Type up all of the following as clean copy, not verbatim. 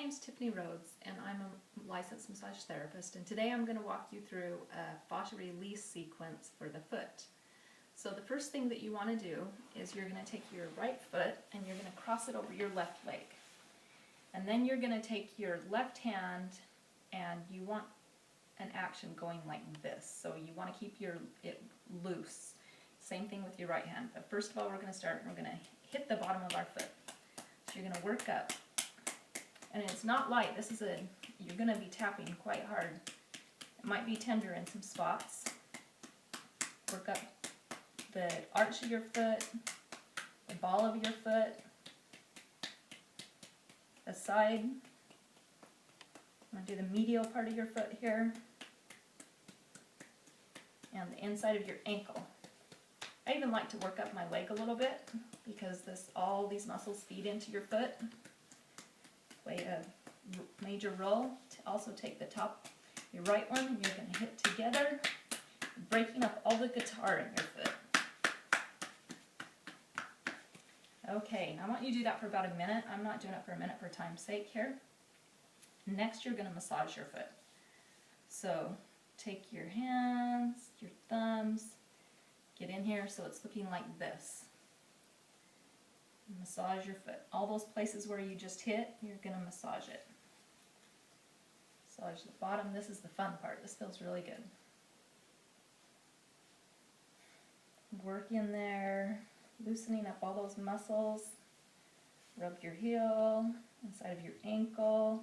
name's Tiffany Rhodes, and I'm a licensed massage therapist, and today I'm going to walk you through a fascia release sequence for the foot. So the first thing that you want to do is you're going to take your right foot and you're going to cross it over your left leg. And then you're going to take your left hand and you want an action going like this. So you want to keep it loose. Same thing with your right hand. But first of all, we're going to start, we're going to hit the bottom of our foot. So you're going to work up. And it's not light. You're going to be tapping quite hard. It might be tender in some spots. Work up the arch of your foot, the ball of your foot, the side. I'm going to do the medial part of your foot here, and the inside of your ankle. I even like to work up my leg a little bit because all these muscles feed into your foot. Play a major role. To also take the top, your right one, and you're going to hit together, breaking up all the guitar in your foot. Okay, now I want you to do that for about a minute. I'm not doing it for a minute for time's sake here. Next, you're going to massage your foot. So take your hands, your thumbs, get in here so it's looking like this. Massage your foot. All those places where you just hit, you're going to massage it. Massage the bottom. This is the fun part. This feels really good. Work in there, loosening up all those muscles. Rub your heel, inside of your ankle.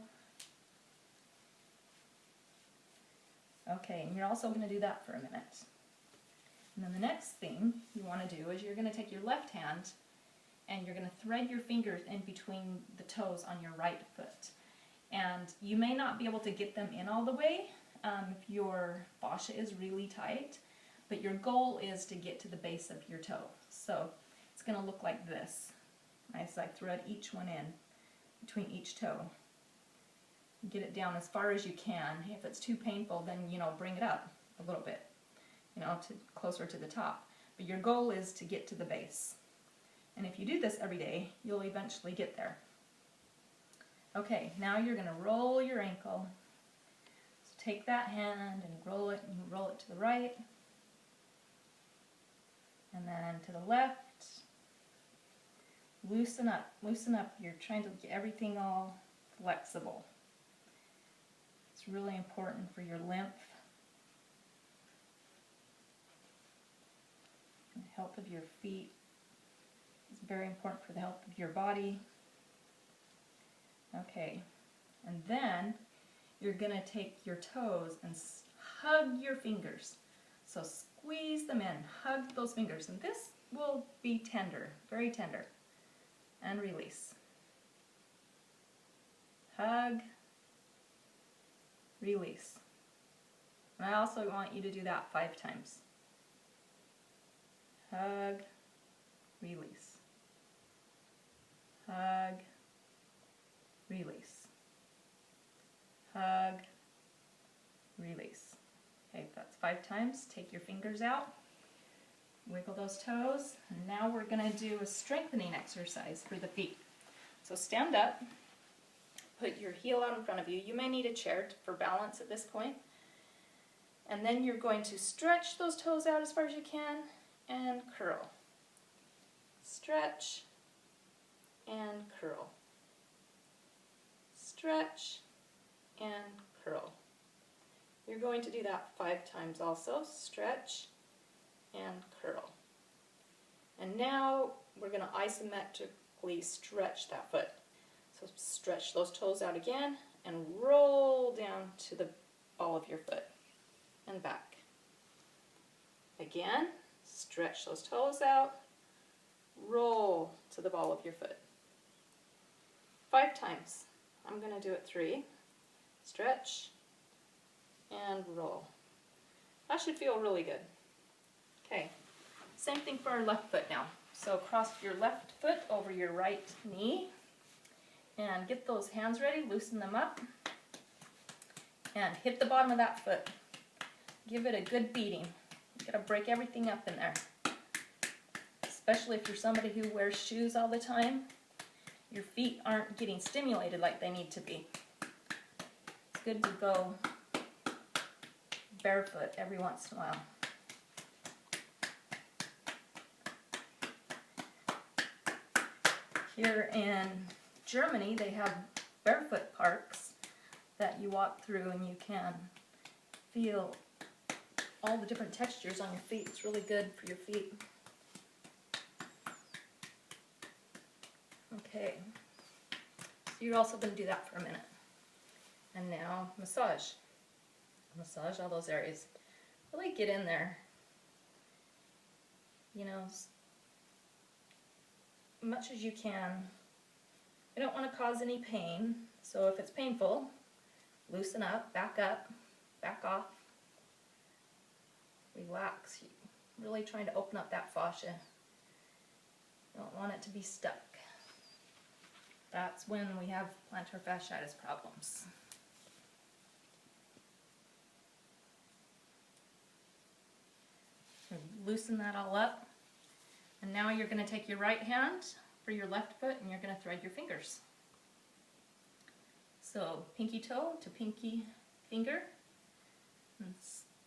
Okay, and you're also going to do that for a minute. And then the next thing you want to do is you're going to take your left hand and you're going to thread your fingers in between the toes on your right foot. And you may not be able to get them in all the way if your fascia is really tight, but your goal is to get to the base of your toe. So it's going to look like this. As I thread each one in between each toe. Get it down as far as you can. If it's too painful, then bring it up a little bit, closer to the top. But your goal is to get to the base. And if you do this every day, you'll eventually get there. Okay, now you're going to roll your ankle. So take that hand and roll it to the right, and then to the left. Loosen up, loosen up. You're trying to get everything all flexible. It's really important for your lymph, and the health of your feet. It's very important for the health of your body. Okay, and then you're going to take your toes and hug your fingers. So squeeze them in, hug those fingers, and this will be tender, very tender. And release. Hug, release. And I also want you to do that 5 times. Hug, release. Hug, release. Hug, release. Okay, that's 5 times. Take your fingers out. Wiggle those toes. And now we're going to do a strengthening exercise for the feet. So stand up. Put your heel out in front of you. You may need a chair for balance at this point. And then you're going to stretch those toes out as far as you can and curl. Stretch and curl. Stretch and curl. You're going to do that 5 times also. Stretch and curl. And now we're going to isometrically stretch that foot. So stretch those toes out again and roll down to the ball of your foot and back. Again, stretch those toes out, roll to the ball of your foot. 5 times. I'm going to do it 3. Stretch and roll. That should feel really good. Okay, same thing for our left foot now. So cross your left foot over your right knee and get those hands ready, loosen them up, and hit the bottom of that foot. Give it a good beating. You gotta break everything up in there. Especially if you're somebody who wears shoes all the time, your feet aren't getting stimulated like they need to be. It's good to go barefoot every once in a while. Here in Germany, they have barefoot parks that you walk through and you can feel all the different textures on your feet. It's really good for your feet. Okay, so you're also going to do that for a minute. And now massage. Massage all those areas. Really get in there. You know, as much as you can. You don't want to cause any pain, so if it's painful, loosen up, back off, relax. You're really trying to open up that fascia. You don't want it to be stuck. That's when we have plantar fasciitis problems. So loosen that all up. And now you're going to take your right hand for your left foot and you're going to thread your fingers. So pinky toe to pinky finger. And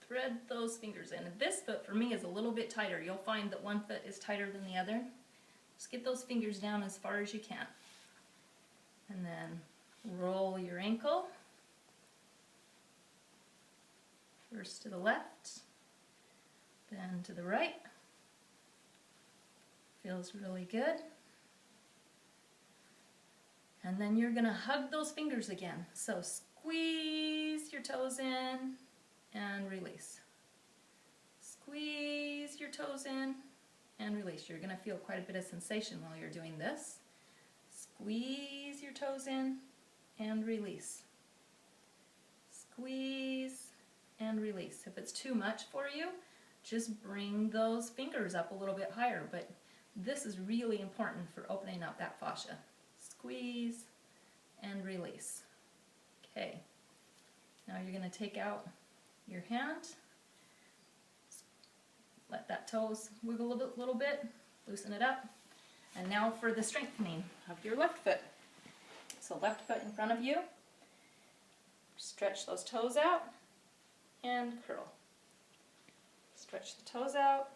thread those fingers in. And this foot for me is a little bit tighter. You'll find that one foot is tighter than the other. Just get those fingers down as far as you can. And then roll your ankle. First to the left, then to the right. Feels really good. And then you're going to hug those fingers again. So squeeze your toes in and release. Squeeze your toes in and release. You're going to feel quite a bit of sensation while you're doing this. Squeeze your toes in and release. Squeeze and release. If it's too much for you, just bring those fingers up a little bit higher. But this is really important for opening up that fascia. Squeeze and release. Okay. Now you're going to take out your hand. Let that toes wiggle a little bit. Loosen it up. And now for the strengthening of your left foot. So left foot in front of you. Stretch those toes out and curl. Stretch the toes out,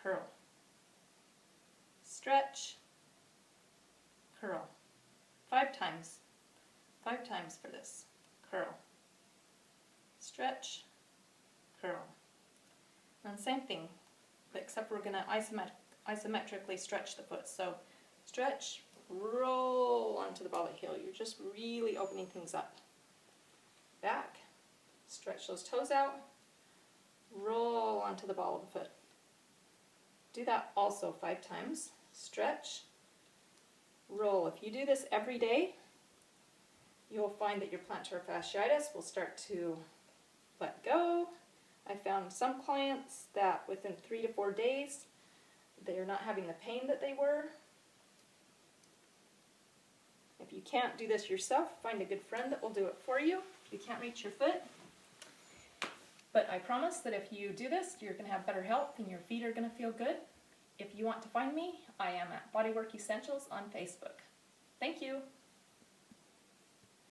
curl. Stretch, curl. 5 times. 5 times for this. Curl. Stretch, curl. And same thing, except we're going to isometrically stretch the foot. So stretch, roll onto the ball of the heel. You're just really opening things up. Back, stretch those toes out, roll onto the ball of the foot. Do that also 5 times. Stretch, roll. If you do this every day, you'll find that your plantar fasciitis will start to let go. I found some clients that within 3 to 4 days, they are not having the pain that they were. If you can't do this yourself, find a good friend that will do it for you if you can't reach your foot. But I promise that if you do this, you're going to have better health and your feet are going to feel good. If you want to find me, I am at Bodywork Essentials on Facebook. Thank you.